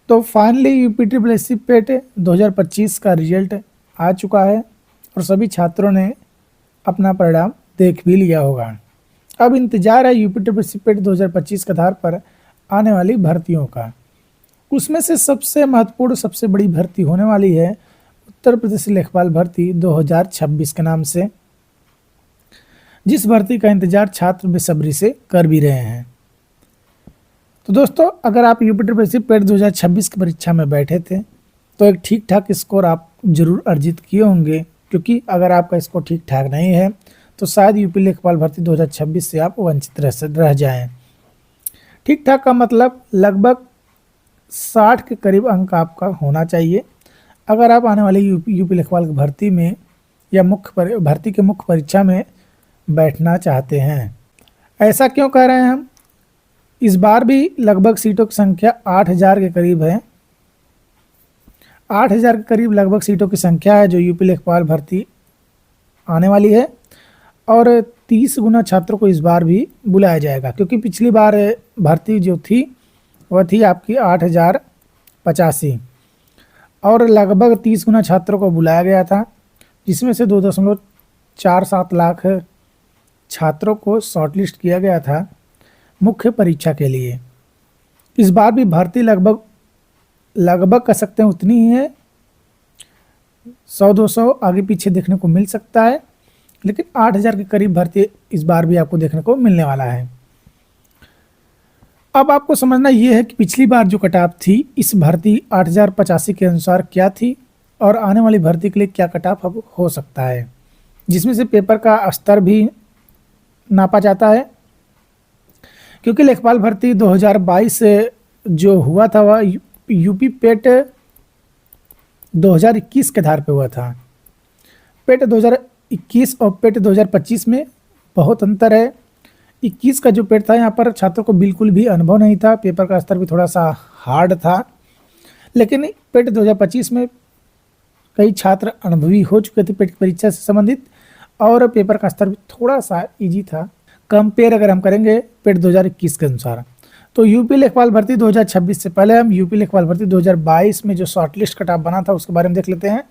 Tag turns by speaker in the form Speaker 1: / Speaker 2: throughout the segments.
Speaker 1: तो finally UP triple S C PET 2025 का result आ चुका है और सभी छात्रों ने अपना परिणाम देख भी लिया होगा। अब इंतजार है UP triple S C PET 2025 के आधार पर आने वाली भर्तियों का। उसमें से सबसे महत्वपूर्ण सबसे बड़ी भर्ती होने वाली है उत्तर प्रदेश लेखपाल भर्ती 2026 के नाम से, जिस भर्ती का इंतजार छात्र बेसब्री से कर भी रहे हैं। तो दोस्तों, अगर आप यूपी ट्रिपल एस सी पेट 2026 की परीक्षा में बैठे थे तो एक ठीक ठाक स्कोर आप जरूर अर्जित किए होंगे, क्योंकि अगर आपका स्कोर ठीक ठाक नहीं है तो शायद यूपी लेखपाल भर्ती 2026 से आप वंचित रह जाएं। ठीक ठाक का मतलब लगभग 60 के करीब अंक आपका होना चाहिए अगर आप आने वाली यूपी लेखपाल की भर्ती में या भर्ती के मुख्य परीक्षा में बैठना चाहते हैं। ऐसा क्यों कह रहे हैं हम? इस बार भी लगभग सीटों की संख्या 8000 के करीब है। 8000 के करीब लगभग सीटों की संख्या है जो यूपी लेखपाल भर्ती आने वाली है, और 30 गुना छात्रों को इस बार भी बुलाया जाएगा, क्योंकि पिछली बार भर्ती जो थी वह थी आपकी 8085 और लगभग 30 गुना छात्रों को बुलाया गया था, जिसमें से 2.47 लाख छात्रों को शॉर्टलिस्ट किया गया था मुख्य परीक्षा के लिए। इस बार भी भर्ती लगभग कह सकते हैं उतनी ही है, 100-200 आगे पीछे देखने को मिल सकता है, लेकिन 8000 के करीब भर्ती इस बार भी आपको देखने को मिलने वाला है। अब आपको समझना यह है कि पिछली बार जो कट ऑफ थी इस भर्ती 8085 के अनुसार क्या थी और आने वाली भर्ती के लिए क्या कट ऑफ अब हो सकता है, जिसमें से पेपर का स्तर भी नापा जाता है। क्योंकि लेखपाल भर्ती 2022 जो हुआ था वह यूपी पेट 2021 के आधार पे हुआ था। पेट 2021 और पेट 2025 में बहुत अंतर है। 21 का जो पेट था यहाँ पर छात्रों को बिल्कुल भी अनुभव नहीं था, पेपर का स्तर भी थोड़ा सा हार्ड था, लेकिन पेट 2025 में कई छात्र अनुभवी हो चुके थे पेट की परीक्षा से संबंधित, और पेपर का स्तर भी थोड़ा सा इजी था कंपेयर अगर हम करेंगे पेट 2021 के अनुसार। तो यूपी लेखपाल भर्ती 2026 से पहले हम यूपी लेखपाल भर्ती 2022 में जो शॉर्टलिस्ट कट ऑफ बना था उसके बारे में देख लेते हैं।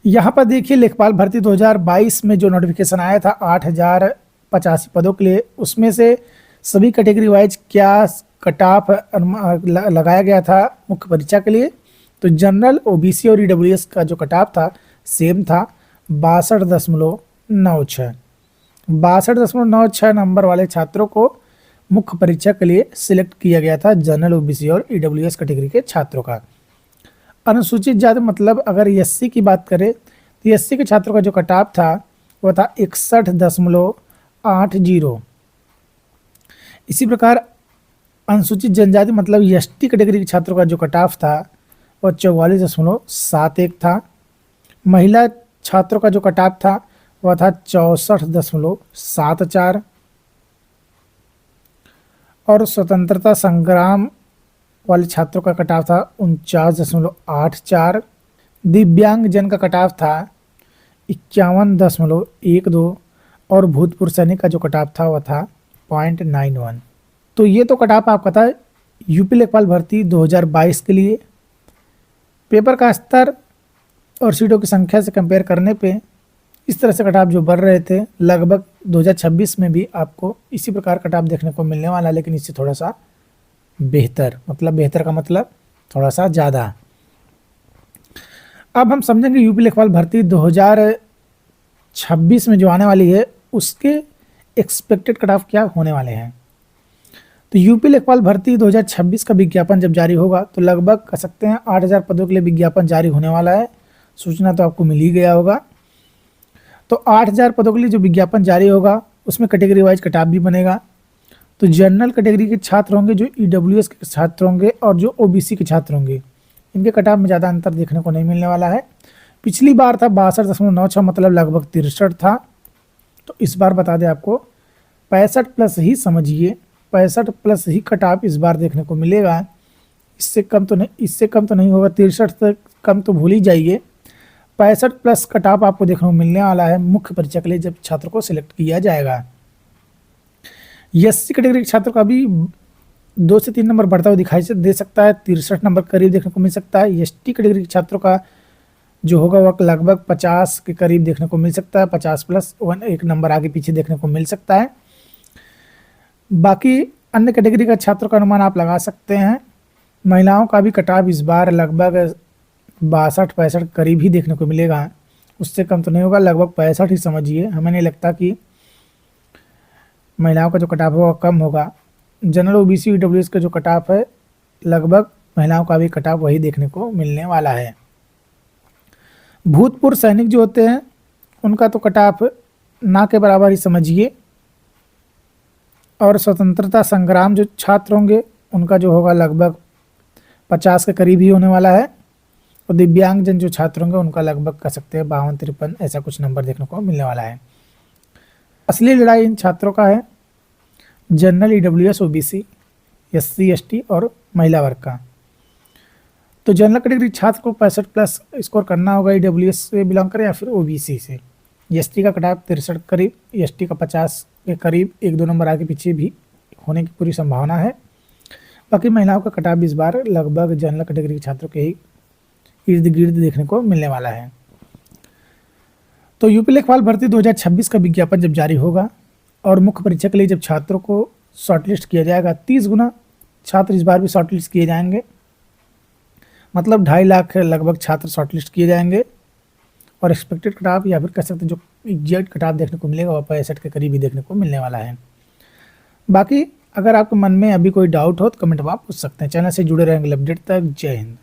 Speaker 1: यहाँ पर देखिए लेखपाल भर्ती 2022 में जो नोटिफिकेशन आया था 8085 पदों के लिए, उसमें से सभी कैटेगरी वाइज क्या कट ऑफ लगाया गया था मुख्य परीक्षा के लिए। तो जनरल, ओबीसी और ईडब्ल्यूएस का जो कट ऑफ था सेम था 62.96 नंबर वाले छात्रों को मुख्य परीक्षा के लिए सिलेक्ट किया गया था, जनरल, ओबीसी और ईडब्ल्यूएस कैटेगरी के छात्रों का। अनुसूचित जाति मतलब अगर एससी की बात करें तो एससी के छात्रों का जो कट ऑफ था वह था 61.80। इसी प्रकार अनुसूचित जनजाति मतलब एसटी कैटेगरी के छात्रों का जो कट ऑफ था वह 44.71 था। महिला छात्रों का जो कट ऑफ था वह था 64.74, और स्वतंत्रता संग्राम वाले छात्रों का कट ऑफ था 49.84। दिव्यांग जन का कट ऑफ था 51.12, और भूतपूर्व सैनिक का जो कट ऑफ था वह था 0.91। तो ये तो कट ऑफ आपका था यूपी लेखपाल भर्ती 2022 के लिए। पेपर का स्तर और सीटों की संख्या से कंपेयर करने पे इस तरह से कट ऑफ जो बढ़ रहे थे, लगभग 2026 में भी आपको इसी प्रकार कट ऑफ देखने को मिलने वाला, लेकिन इससे थोड़ा सा बेहतर, मतलब बेहतर का मतलब थोड़ा सा ज़्यादा। अब हम समझेंगे यूपी लेखपाल भर्ती 2026 में जो आने वाली है उसके एक्सपेक्टेड कट ऑफ क्या होने वाले हैं। तो यूपी लेखपाल भर्ती 2026 का विज्ञापन जब जारी होगा तो लगभग कह सकते हैं 8000 पदों के लिए विज्ञापन जारी होने वाला है। सूचना तो आपको मिल ही गया होगा। तो 8000 पदों के लिए जो विज्ञापन जारी होगा उसमें कैटेगरी वाइज कट ऑफ भी बनेगा। तो जनरल कैटेगरी के छात्र होंगे, जो ईडब्ल्यूएस के छात्र होंगे और जो ओबीसी के छात्र होंगे, इनके कट ऑफ में ज़्यादा अंतर देखने को नहीं मिलने वाला है। पिछली बार था 62.96 मतलब लगभग 63 था। तो इस बार बता दें आपको 65 प्लस ही समझिए, 65 प्लस ही कट ऑफ इस बार देखने को मिलेगा। इससे कम तो नहीं होगा। 63 तक कम तो भूल ही जाइए। 65 प्लस कट ऑफ आपको देखने को मिलने वाला है मुख्य परीक्षा के लिए जब छात्र को सिलेक्ट किया जाएगा। एससी कैटेगरी के छात्रों का भी 2 से 3 नंबर बढ़ता हुआ दिखाई दे सकता है। 63 नंबर करीब देखने को मिल सकता है। एसटी कैटेगरी के छात्रों का जो होगा वह लगभग 50 के करीब देखने को मिल सकता है। 50 प्लस 1 एक नंबर आगे पीछे देखने को मिल सकता है। बाकी अन्य कैटेगरी का छात्रों का अनुमान आप लगा सकते हैं। महिलाओं का भी कटाव इस बार लगभग 62-65 करीब ही देखने को मिलेगा, उससे कम तो नहीं होगा, लगभग 65 ही समझिए। हमें नहीं लगता कि महिलाओं का जो कटाव होगा कम होगा। जनरल ओबीसी ईडब्ल्यूएस का जो कटाव है लगभग महिलाओं का भी कटाव वही देखने को मिलने वाला है। भूतपूर्व सैनिक जो होते हैं उनका तो कटाव ना के बराबर ही समझिए, और स्वतंत्रता संग्राम जो छात्र होंगे उनका जो होगा लगभग 50 के करीब ही होने वाला है। और दिव्यांगजन जो छात्र होंगे उनका लगभग कह सकते हैं 52-53 ऐसा कुछ नंबर देखने को मिलने वाला है। असली लड़ाई इन छात्रों का है general EWS OBC SC ST और महिला वर्ग का। तो जनरल कैटेगरी छात्र को 65 प्लस स्कोर करना होगा, ईडब्ल्यूएस से बिलोंग करें या फिर ओबीसी से। एसटी का कटाव 63 करीब, एसटी का 50 के करीब, 1-2 नंबर आगे पीछे भी होने की पूरी संभावना है। बाकी महिलाओं का कटाव इस बार लगभग जनरल कैटेगरी के छात्रों के ही इर्द गिर्द देखने को मिलने वाला है। तो यूपी लेखपाल भर्ती 2026 का विज्ञापन जब जारी होगा और मुख्य परीक्षा के लिए जब छात्रों को शॉर्टलिस्ट किया जाएगा, 30 गुना छात्र इस बार भी शॉर्टलिस्ट किए जाएंगे, मतलब 2.5 लाख लगभग छात्र शॉर्टलिस्ट किए जाएंगे। और एक्सपेक्टेड कटाव या फिर कह सकते हैं जो एग्जैक्ट कटाव देखने को मिलेगा वह 65 के करीब ही देखने को मिलने वाला है। बाकी अगर आपके मन में अभी कोई डाउट हो तो कमेंट में आप पूछ सकते हैं। चैनल से जुड़े रहेंगे अपडेट तक। जय हिंद।